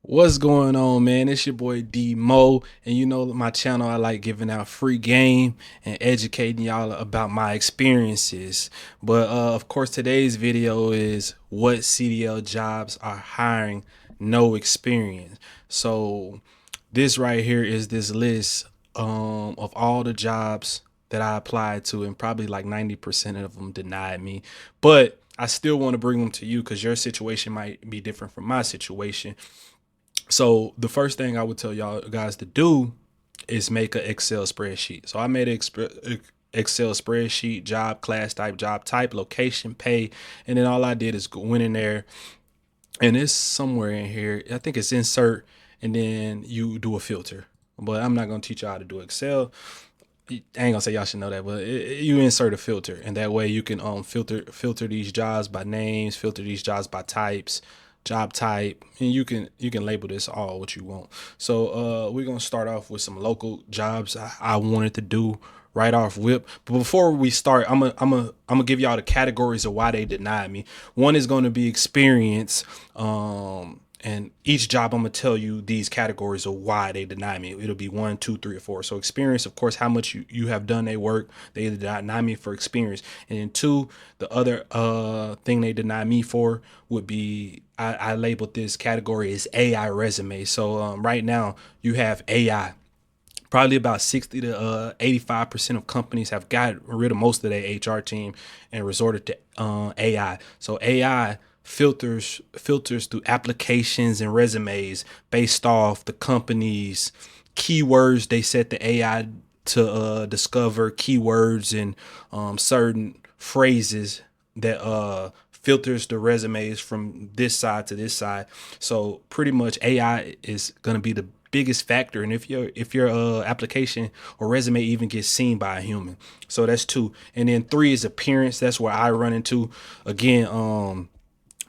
What's going on, man? It's your boy D Mo, and you know my channel. I like giving out free game and educating y'all about my experiences. But of course, today's video is what CDL jobs are hiring no experience. So this right here is this list of all the jobs that I applied to, and probably like 90% of them denied me. But I still want to bring them to you because your situation might be different from my situation. So the first thing I would tell y'all guys to do is make an Excel spreadsheet. So I made an Excel spreadsheet, job type, location, pay, and then all I did is went in there, and it's somewhere in here. I think it's insert, and then you do a filter. But I'm not gonna teach y'all how to do Excel. I ain't gonna say y'all should know that, but you insert a filter, and that way you can filter these jobs by names, filter these jobs by types, job type, and you can label this all what you want. So we're gonna start off with some local jobs I wanted to do right off whip. But before we start, I'm gonna give y'all the categories of why they denied me. One is going to be experience. And each job I'm gonna tell you these categories of why they deny me. It'll be 1, 2, 3, or 4. So experience, of course, how much you have done their work. They deny me for experience. And then two, the other thing they deny me for would be I labeled this category as AI resume. So right now you have AI. Probably about 60 to 85% of companies have got rid of most of their HR team and resorted to AI. So AI filters through applications and resumes based off the company's keywords. They set the AI to discover keywords and certain phrases that filters the resumes from this side to this side. So pretty much AI is going to be the biggest factor, and if your application or resume even gets seen by a human. So that's two. And then three is appearance. That's where I run into again.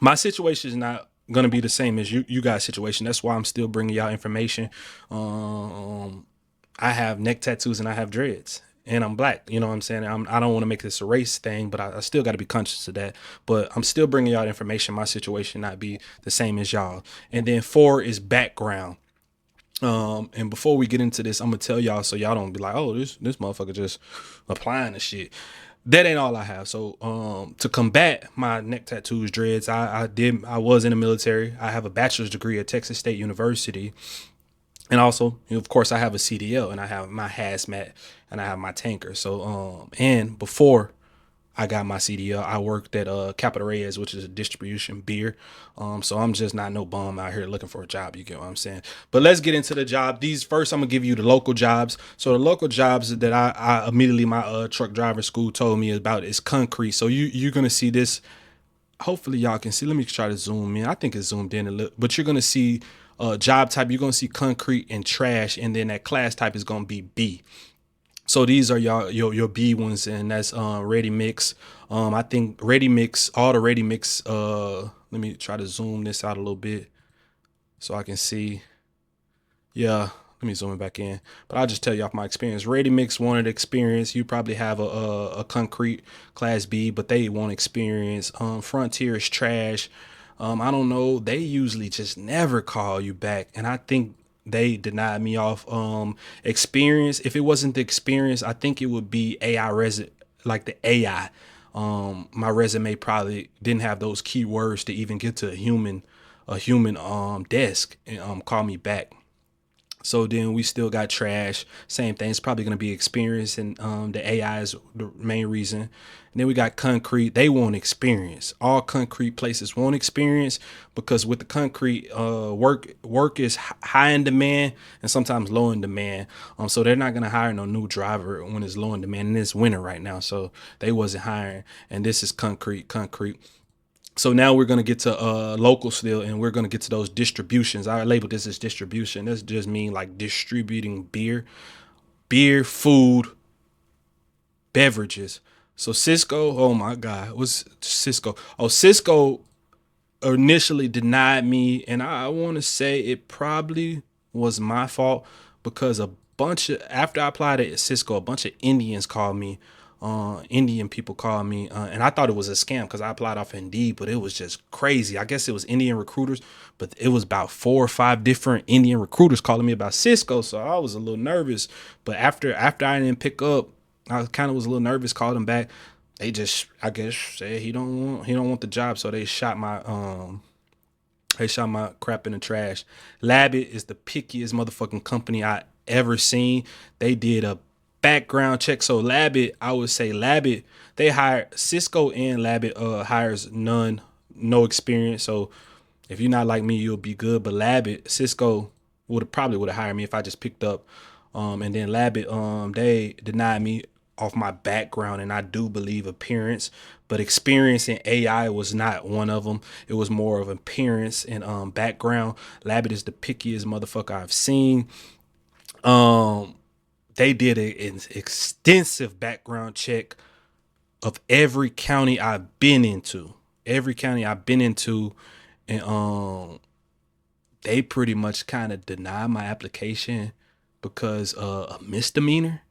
My situation is not gonna be the same as you guys' situation. That's why I'm still bringing y'all information. I have neck tattoos and I have dreads. And I'm black, you know what I'm saying? I don't want to make this a race thing, but I still got to be conscious of that. But I'm still bringing y'all information. My situation not be the same as y'all. And then four is background. And before we get into this, I'm gonna tell y'all so y'all don't be like, oh, this motherfucker just applying the shit. That ain't all I have. So to combat my neck tattoos, dreads, I was in the military. I have a bachelor's degree at Texas State University. And also, of course, I have a CDL and I have my hazmat and I have my tanker. So and before I got my CDL, I worked at Capital Reyes, which is a distribution beer. So I'm just not no bum out here looking for a job. You get what I'm saying? But let's get into the job. These first, I'm gonna give you the local jobs. So the local jobs that I immediately my truck driver school told me about is concrete. So you're gonna see this. Hopefully y'all can see. Let me try to zoom in. I think it's zoomed in a little, but you're gonna see job type. You're gonna see concrete and trash, and then that class type is gonna be B. So these are your B ones, and that's ready mix. I think ready mix, all the ready mix. Let me try to zoom this out a little bit so I can see. Yeah, let me zoom it back in. But I'll just tell you off my experience. Ready mix wanted experience. You probably have a concrete class B, but they want experience. Frontier is trash. I don't know. They usually just never call you back, and I think they denied me off experience. If it wasn't the experience, I think it would be like the AI. My resume probably didn't have those keywords to even get to a human desk and call me back. So then we still got trash. Same thing. It's probably going to be experience, and the AI is the main reason. And then we got concrete. They want experience. All concrete places want experience because with the concrete, work is high in demand and sometimes low in demand. So they're not going to hire no new driver when it's low in demand, and it's winter right now, so they wasn't hiring. And this is concrete. So now we're going to get to local still, and we're going to get to those distributions. I label this as distribution. This just mean like distributing beer, food, beverages. So Cisco, oh my God, what's Cisco? Oh, Cisco initially denied me, and I want to say it probably was my fault because a bunch of after I applied at Cisco, a bunch of Indians called me Indian people called me, and I thought it was a scam because I applied off Indeed, but it was just crazy. I guess it was Indian recruiters, but it was about 4 or 5 different Indian recruiters calling me about Cisco. So I was a little nervous. But after I didn't pick up, I kind of was a little nervous. Called them back. They just, I guess, said he don't want the job. So they shot my crap in the trash. Labbit is the pickiest motherfucking company I ever seen. They did a background check. So Labbit, I would say Labbit, they hire Cisco and Labbit hires no experience. So if you're not like me, you'll be good. But Labbit, Cisco would have hired me if I just picked up. And then Labbit, they denied me off my background, and I do believe appearance, but experience in AI was not one of them. It was more of appearance and background. Labbit is the pickiest motherfucker I've seen. Um, they did an extensive background check of every county I've been into. Every county I've been into, and they pretty much kind of denied my application because a misdemeanor.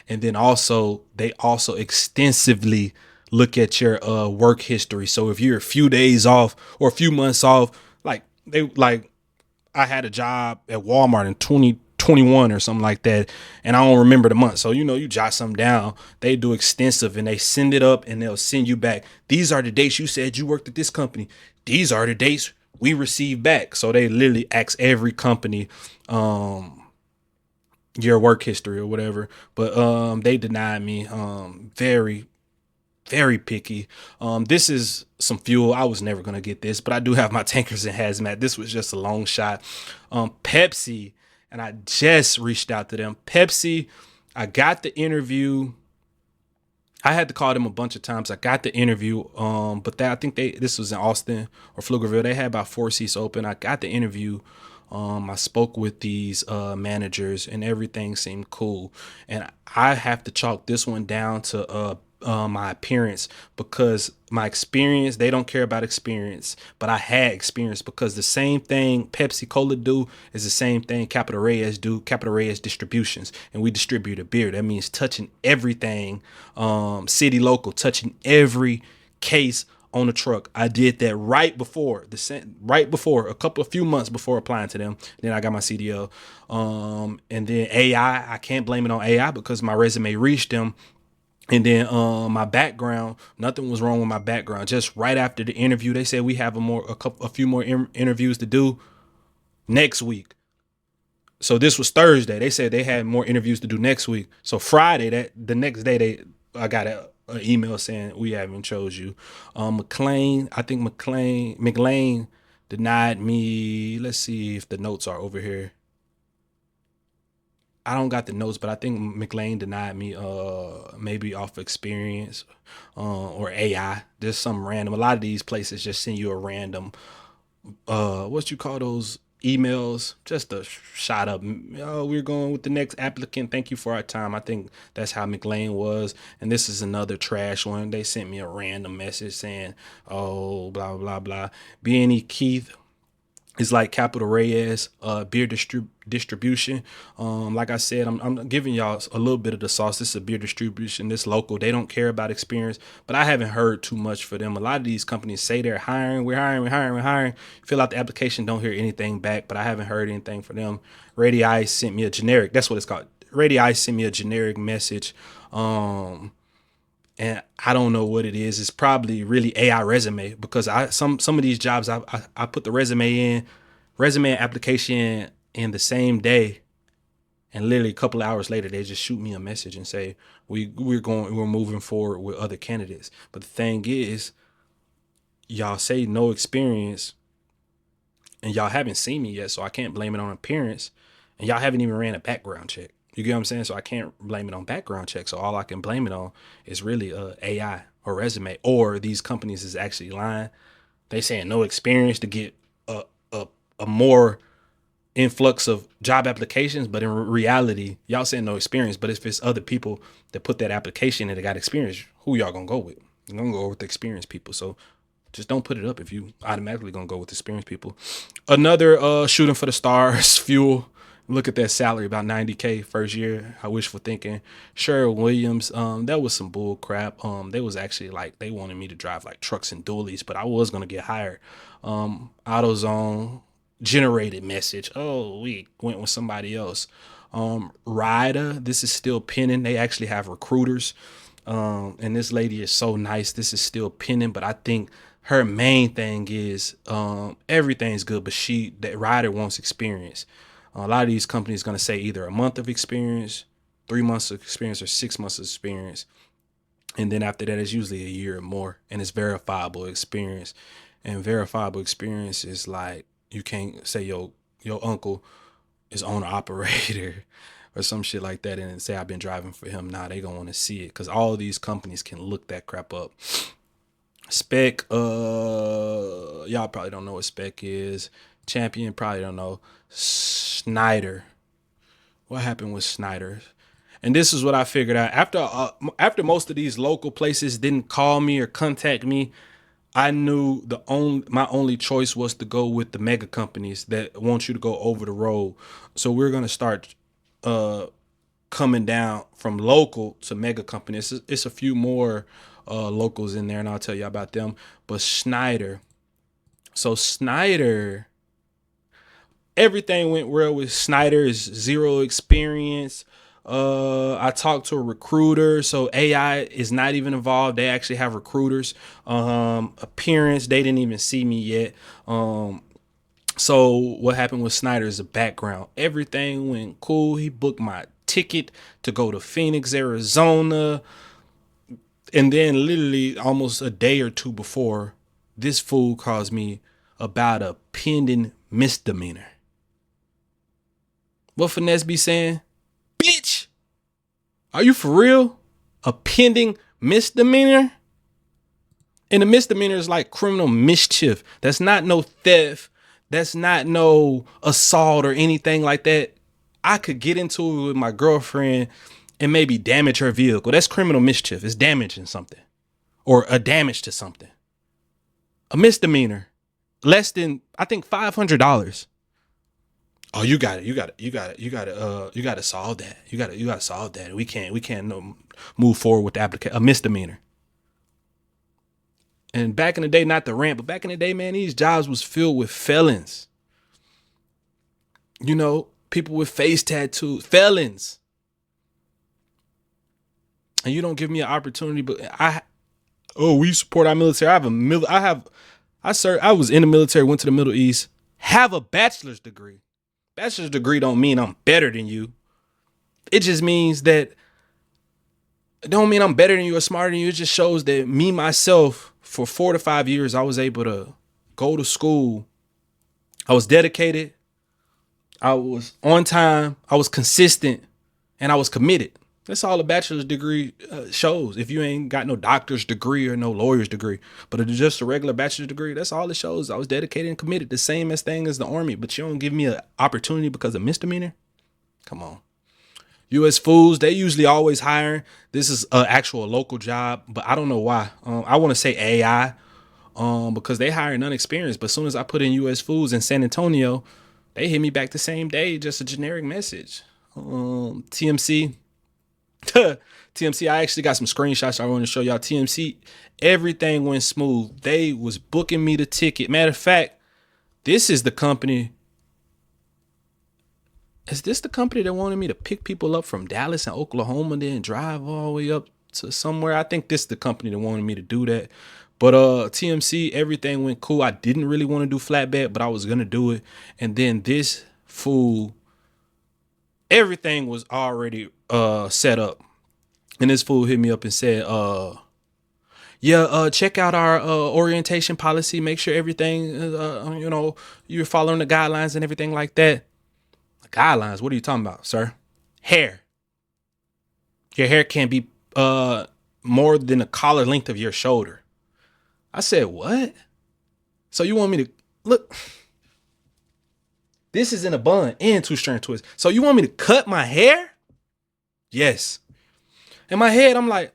And then also they also extensively look at your work history. So if you're a few days off or a few months off, like I had a job at Walmart in 2021 or something like that, and I don't remember the month. So you jot something down. They do extensive and they send it up and they'll send you back. These are the dates you said you worked at this company. These are the dates we received back. So they literally ask every company your work history or whatever. But they denied me. Very, very picky. This is some fuel. I was never gonna get this, but I do have my tankers in hazmat. This was just a long shot. Pepsi, and I just reached out to them. Pepsi, I got the interview. I had to call them a bunch of times. I got the interview, but I think this was in Austin or Pflugerville. They had about 4 seats open. I got the interview. I spoke with these managers, and everything seemed cool. And I have to chalk this one down to my appearance, because my experience, they don't care about experience, but I had experience, because the same thing Pepsi Cola do is the same thing Capital Reyes do. Capital Reyes Distributions, and we distribute a beer. That means touching everything, city local, touching every case on the truck. I did that a few months before applying to them. Then I got my CDL. And then AI, I can't blame it on AI because my resume reached them. And then my background, nothing was wrong with my background. Just right after the interview, they said we have a few more interviews to do next week. So this was Thursday. They said they had more interviews to do next week. So Friday, the next day, I got an email saying we haven't chose you. McLean denied me. Let's see if the notes are over here. I don't got the notes, but I think McLean denied me maybe off experience or AI. There's some random. A lot of these places just send you a random what you call those emails, just a shot up. Oh, we're going with the next applicant. Thank you for our time. I think that's how McLean was. And this is another trash one. They sent me a random message saying, oh, blah, blah, blah. B&E Keith is like Capital Reyes, beer distribution. Like I said, I'm giving y'all a little bit of the sauce. This is a beer distribution. This local. They don't care about experience, but I haven't heard too much for them. A lot of these companies say they're hiring. We're hiring. We're hiring. We're hiring. Fill out the application. Don't hear anything back, but I haven't heard anything from them. Radii sent me a generic. That's what it's called. Radii sent me a generic message. And I don't know what it is. It's probably really AI resume, because some of these jobs I put the resume and application in the same day, and literally a couple of hours later they just shoot me a message and say we're moving forward with other candidates. But the thing is, y'all say no experience, and y'all haven't seen me yet, so I can't blame it on appearance, and y'all haven't even ran a background check. You get what I'm saying? So I can't blame it on background check. So all I can blame it on is really AI or resume, or these companies is actually lying. They saying no experience to get a more influx of job applications, but in reality, y'all saying no experience. But if it's other people that put that application and they got experience, who y'all gonna go with? You're gonna go with the experienced people. So just don't put it up if you automatically gonna go with experienced people. Another shooting for the stars fuel. Look at that salary, about 90K first year. I wish for thinking. Sherwin Williams, that was some bull crap. They was actually like they wanted me to drive like trucks and dualies, but I was gonna get hired. AutoZone generated message. Oh, we went with somebody else. Ryder, this is still pending. They actually have recruiters. And this lady is so nice. This is still pending, but I think her main thing is everything's good, but that rider wants experience. A lot of these companies going to say either a month of experience, 3 months of experience, or 6 months of experience. And then after that, it's usually a year or more, and it's verifiable experience. And verifiable experience is like you can't say your uncle is owner operator or some shit like that and say I've been driving for him. Nah, they gonna want to see it because all of these companies can look that crap up. Spec, y'all probably don't know what spec is. Champion probably don't know. Snyder, what happened with Snyder? And this is what I figured out after most of these local places didn't call me or contact me. I knew my only choice was to go with the mega companies that want you to go over the road. So we're gonna start coming down from local to mega companies. It's a few more locals in there, and I'll tell you about them. But Snyder, so Snyder, everything went well with Snyder. Is zero experience. I talked to a recruiter, so AI is not even involved. They actually have recruiters. Appearance, they didn't even see me yet. So what happened with Snyder is the background. Everything went cool. He booked my ticket to go to Phoenix, Arizona. And then literally almost a day or two before, this fool calls me about a pending misdemeanor. What Finesse be saying? Bitch, are you for real? A pending misdemeanor? And a misdemeanor is like criminal mischief. That's not no theft. That's not no assault or anything like that. I could get into it with my girlfriend and maybe damage her vehicle. That's criminal mischief. It's damaging something or a damage to something. A misdemeanor, less than, I think, $500. Oh, you got to solve that. You got to solve that. We can't move forward with the application. A misdemeanor. And back in the day, not the rant, but back in the day, man, these jobs was filled with felons. You know, people with face tattoos, felons. And you don't give me an opportunity, but we support our military. I was in the military, went to the Middle East, have a bachelor's degree. Bachelor's degree don't mean I'm better than you. It just means that it don't mean I'm better than you or smarter than you. It just shows that me, myself, for 4 to 5 years, I was able to go to school. I was dedicated. I was on time. I was consistent, and I was committed. That's all a bachelor's degree shows. If you ain't got no doctor's degree or no lawyer's degree, but it's just a regular bachelor's degree, that's all it shows. I was dedicated and committed. The same thing as the Army, but you don't give me an opportunity because of misdemeanor? Come on. U.S. Foods, they usually always hiring. This is an actual local job, but I don't know why. I want to say AI because they hire unexperienced. But as soon as I put in U.S. Foods in San Antonio, they hit me back the same day, just a generic message. TMC. TMC, I actually got some screenshots I want to show y'all. TMC, everything went smooth. They was booking me the ticket. Matter of fact, this is the company. Is this the company that wanted me to pick people up from Dallas and Oklahoma, then drive all the way up to somewhere? I think this is the company that wanted me to do that. But TMC, everything went cool. I didn't really want to do flatbed, but I was gonna do it. And then this fool, everything was already set up. And this fool hit me up and said, check out our orientation policy. Make sure everything, you're following the guidelines and everything like that. Guidelines? What are you talking about, sir? Hair. Your hair can't be more than the collar length of your shoulder. I said, what? So you want me to look? This is in a bun and 2-strand twist. So you want me to cut my hair? Yes. In my head, I'm like,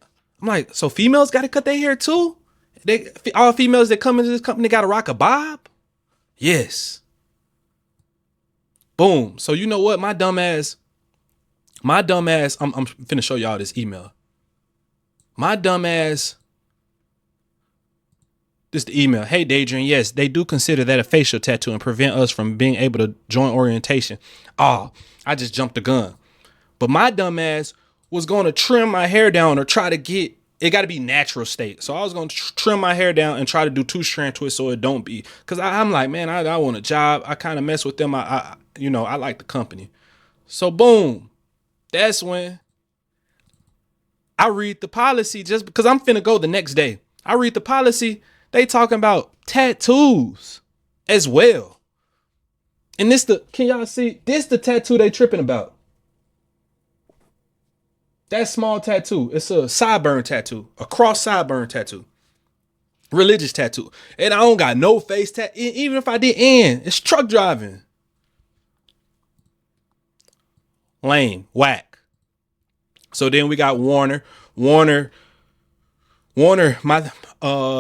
so females got to cut their hair too? All females that come into this company got to rock a bob? Yes. Boom. So you know what? My dumb ass, I'm finna show y'all this email. My dumb ass, this the email. Hey, Daydream, yes, they do consider that a facial tattoo and prevent us from being able to join orientation. Oh, I just jumped the gun. But my dumb ass was going to trim my hair down or try to get it. Got to be natural state. So I was going to trim my hair down and try to do 2-strand twists so it don't be. Because I'm like, man, I want a job. I kind of mess with them. I like the company. So boom, that's when I read the policy just because I'm finna go the next day. I read the policy. They talking about tattoos as well. And can y'all see? This the tattoo they tripping about. That small tattoo. It's a sideburn tattoo, a cross sideburn tattoo, religious tattoo. And I don't got no face tat. Even if I did, it's truck driving. Lame, whack. So then we got Warner. Warner, my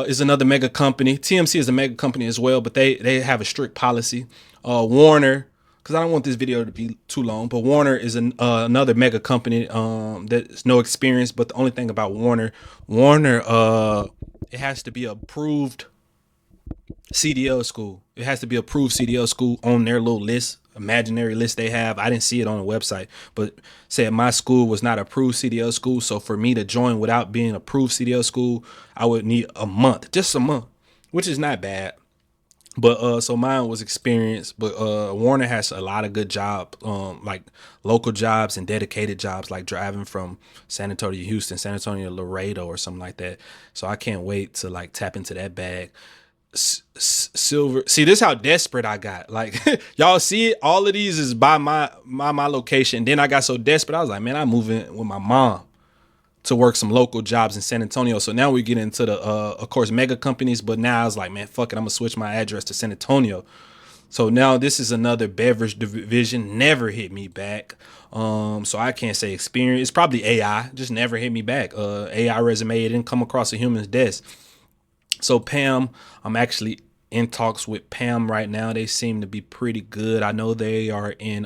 is another mega company. TMC is a mega company as well, but they have a strict policy. Warner, because I don't want this video to be too long, but Warner is another mega company that's no experience. But the only thing about Warner, it has to be approved CDL school. It has to be approved CDL school on their little list, imaginary list they have. I didn't see it on the website, but said my school was not approved CDL school. So for me to join without being approved CDL school, I would need a month, just a month, which is not bad. But so mine was experience, but Warner has a lot of good jobs, like local jobs and dedicated jobs, like driving from San Antonio to Houston, San Antonio to Laredo or something like that. So I can't wait to like tap into that bag. Silver. See, this is how desperate I got. Like y'all see it. All of these is by my location. Then I got so desperate. I was like, man, I'm moving with my mom to work some local jobs in San Antonio. So now we get into the, of course, mega companies. But now I was like, man, fuck it. I'm gonna switch my address to San Antonio. So now this is another beverage division. Never hit me back. So I can't say experience. It's probably AI. Just never hit me back. AI resume. It didn't come across a human's desk. So Pam, I'm actually in talks with Pam right now. They seem to be pretty good. I know they are in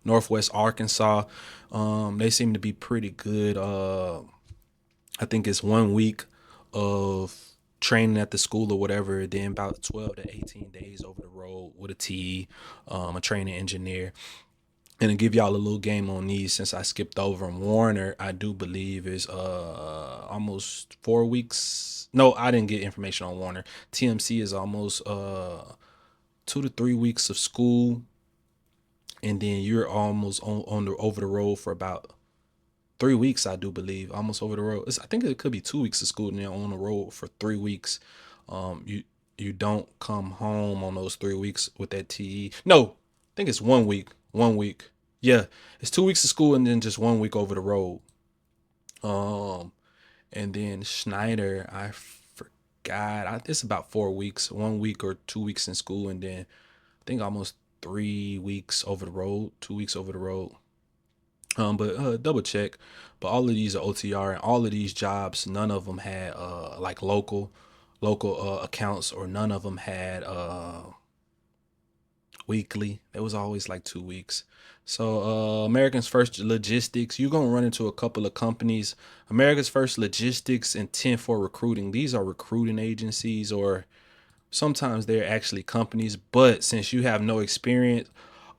Northwest Arkansas. They seem to be pretty good. I think it's 1 week of training at the school or whatever, then about 12 to 18 days over the road with a TE, a training engineer. And to give y'all a little game on these, since I skipped over them, Warner, I do believe is almost 4 weeks. No, I didn't get information on Warner. TMC is almost 2 to 3 weeks of school, and then you're almost on the over the road for about 3 weeks, I do believe, almost over the road. I think it could be 2 weeks of school, and then on the road for 3 weeks. You don't come home on those 3 weeks with that TE. No, I think it's 1 week. 1 week. Yeah, it's 2 weeks of school and then just 1 week over the road. And then Schneider, I forgot. It's about 4 weeks, 1 week or 2 weeks in school, and then I think almost 3 weeks over the road, 2 weeks over the road. But double check. But all of these are OTR, and all of these jobs, none of them had like local accounts, or none of them had weekly. It was always like 2 weeks. So America's First Logistics, you're gonna run into a couple of companies. America's First Logistics and 10 for Recruiting. These are recruiting agencies, or sometimes they're actually companies. But since you have no experience,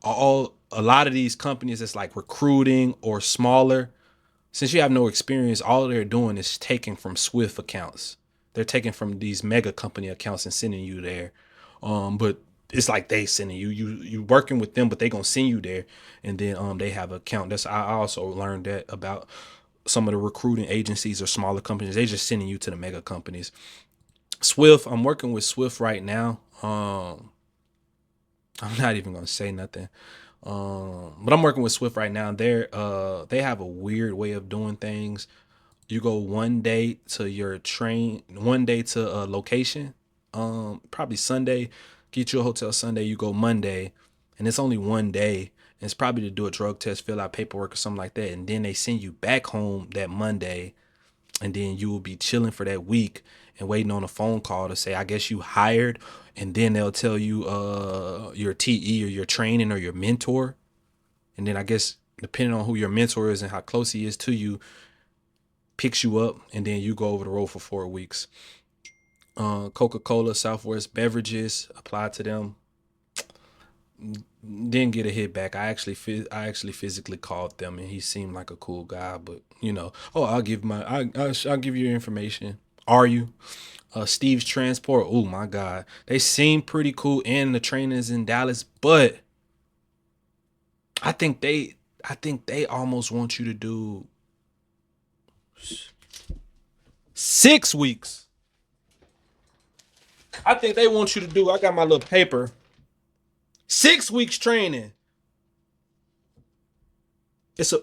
a lot of these companies that's like recruiting or smaller, since you have no experience, all they're doing is taking from Swift accounts. They're taking from these mega company accounts and sending you there. But it's like they sending you working with them, but they gonna send you there, and then they have an account. I also learned that about some of the recruiting agencies or smaller companies. They just sending you to the mega companies. Swift, I'm working with Swift right now. I'm not even gonna say nothing. But I'm working with Swift right now. They have a weird way of doing things. You go one day to your train, one day to a location, probably Sunday, get you a hotel Sunday, you go Monday, and it's only one day. And it's probably to do a drug test, fill out paperwork or something like that. And then they send you back home that Monday, and then you will be chilling for that week. and waiting on a phone call to say, I guess you hired, and then they'll tell you your TE or your training or your mentor. And then I guess depending on who your mentor is and how close he is to you, picks you up, and then you go over the road for 4 weeks. Coca-Cola, Southwest Beverages, applied to them. Didn't get a hit back. I actually physically called them, and he seemed like a cool guy. But oh, I'll give you your information. Are you? Steve's Transport. Oh my God, they seem pretty cool, and the trainers in Dallas. But I think they almost want you to do 6 weeks. I think they want you to do. I got my little paper. 6 weeks training. It's a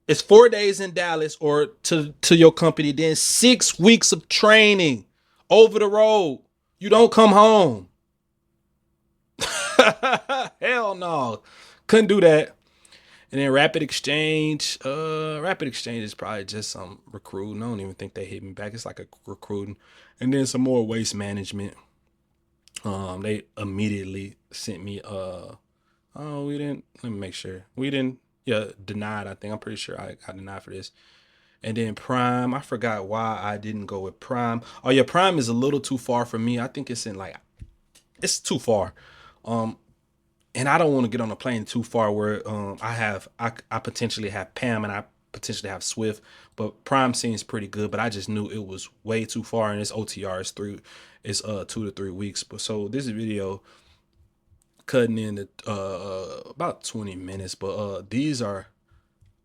It's 4 days in Dallas or to your company, then 6 weeks of training over the road. You don't come home. Hell no. Couldn't do that. And then Rapid Exchange. Rapid Exchange is probably just some recruiting. I don't even think they hit me back. It's like a recruiting. And then some more waste management. They immediately sent me oh, we didn't, let me make sure. We didn't, yeah, denied, I think. I'm pretty sure I got denied for this. And then Prime, I forgot why I didn't go with Prime. Oh yeah, Prime is a little too far for me. I think it's in like, it's too far. And I don't want to get on a plane too far where I potentially have Pam and I potentially have Swift, but Prime seems pretty good. But I just knew it was way too far, and this OTR is 2 to 3 weeks. But so this video cutting in about 20 minutes, but these are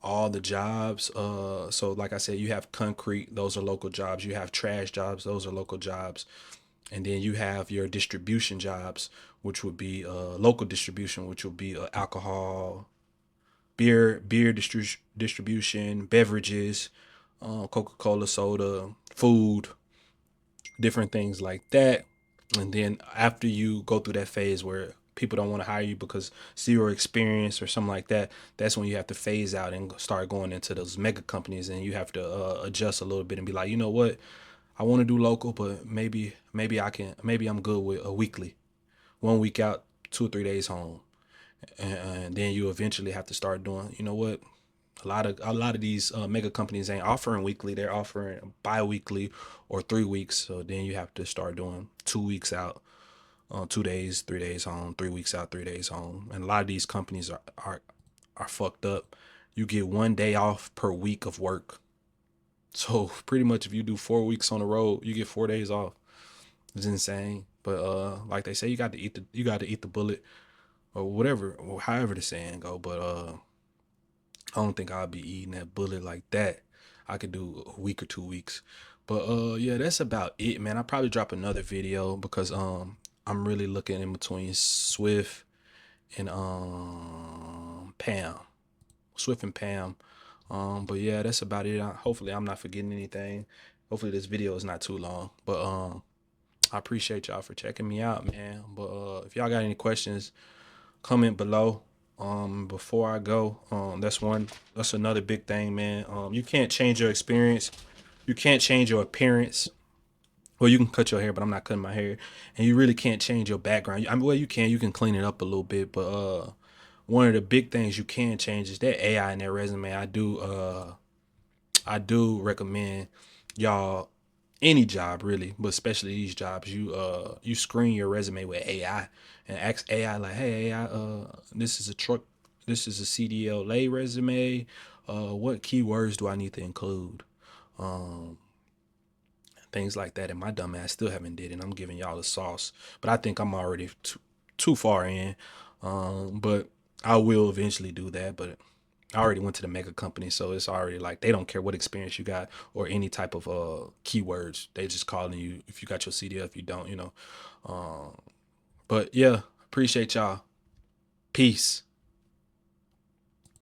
all the jobs. So like I said, you have concrete, those are local jobs. You have trash jobs, those are local jobs. And then you have your distribution jobs, which would be local distribution, which will be alcohol, beer distribution, beverages, Coca-Cola, soda, food, different things like that. And then after you go through that phase where people don't want to hire you because zero experience or something like that, that's when you have to phase out and start going into those mega companies, and you have to adjust a little bit and be like, you know what, I want to do local, but maybe I'm good with a weekly, 1 week out, 2 or 3 days home. And then you eventually have to start doing, you know what, a lot of these mega companies ain't offering weekly, they're offering bi-weekly or 3 weeks. So then you have to start doing 2 weeks out, 2 days, 3 days home, 3 weeks out, 3 days home. And a lot of these companies are fucked up. You get 1 day off per week of work. So pretty much if you do 4 weeks on the road, you get 4 days off. It's insane. But like they say, you got to eat the bullet, or whatever, or however the saying go. But I don't think I'll be eating that bullet like that. I could do a week or 2 weeks. But yeah, that's about it, man. I'll probably drop another video because I'm really looking in between Swift and Pam. Swift and Pam. But yeah, that's about it. Hopefully I'm not forgetting anything. Hopefully this video is not too long. But I appreciate y'all for checking me out, man. But if y'all got any questions, comment below. Before I go, that's another big thing, man. You can't change your experience. You can't change your appearance. Well, you can cut your hair, but I'm not cutting my hair. And you really can't change your background. I mean, well, you can clean it up a little bit, but one of the big things you can change is that AI in that resume. I do recommend y'all, any job really, but especially these jobs, you screen your resume with AI and ask AI like, hey AI, this is a CDL resume. What keywords do I need to include? Things like that. And my dumb ass still haven't did it. I'm giving y'all the sauce, but I think I'm already too far in. But I will eventually do that. But I already went to the mega company, so it's already like they don't care what experience you got or any type of keywords. They just calling you if you got your CDL, if you don't, But yeah, appreciate y'all. Peace.